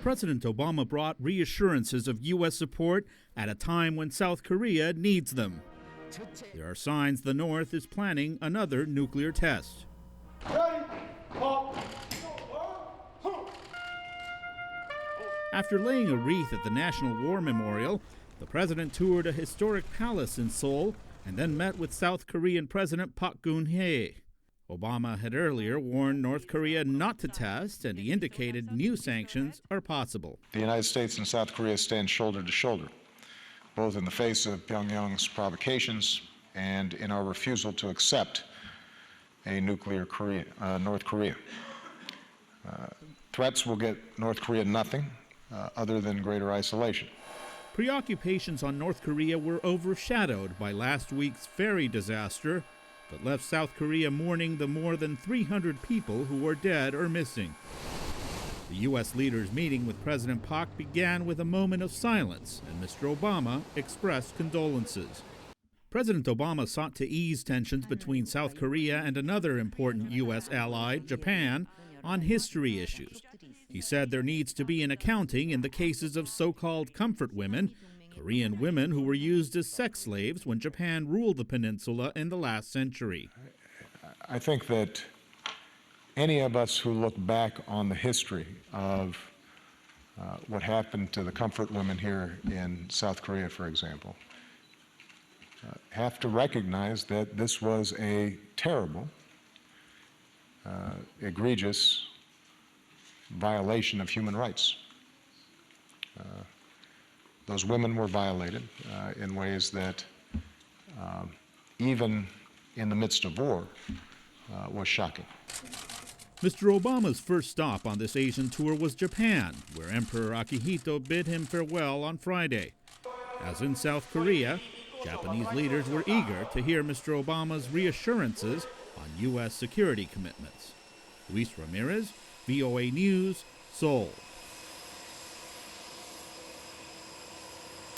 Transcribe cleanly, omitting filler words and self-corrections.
President Obama brought reassurances of U.S. support at a time when South Korea needs them. There are signs the North is planning another nuclear test. After laying a wreath at the National War Memorial, the president toured a historic palace in Seoul and then met with South Korean President Park Geun-hye. Obama had earlier warned North Korea not to test, and he indicated new sanctions are possible. The United States and South Korea stand shoulder to shoulder, both in the face of Pyongyang's provocations and in our refusal to accept a nuclear North Korea. Threats will get North Korea nothing other than greater isolation. Preoccupations on North Korea were overshadowed by last week's ferry disaster that left South Korea mourning the more than 300 people who are dead or missing. The U.S. leaders' meeting with President Park began with a moment of silence, and Mr. Obama expressed condolences. President Obama sought to ease tensions between South Korea and another important U.S. ally, Japan, on history issues. He said there needs to be an accounting in the cases of so-called comfort women, Korean women who were used as sex slaves when Japan ruled the peninsula in the last century. I think that any of us who look back on the history of what happened to the comfort women here in South Korea, for example, have to recognize that this was a terrible, egregious violation of human rights. Those women were violated in ways that, even in the midst of war, was shocking. Mr. Obama's first stop on this Asian tour was Japan, where Emperor Akihito bid him farewell on Friday. As in South Korea, Japanese leaders were eager to hear Mr. Obama's reassurances on U.S. security commitments. Luis Ramirez, VOA News, Seoul.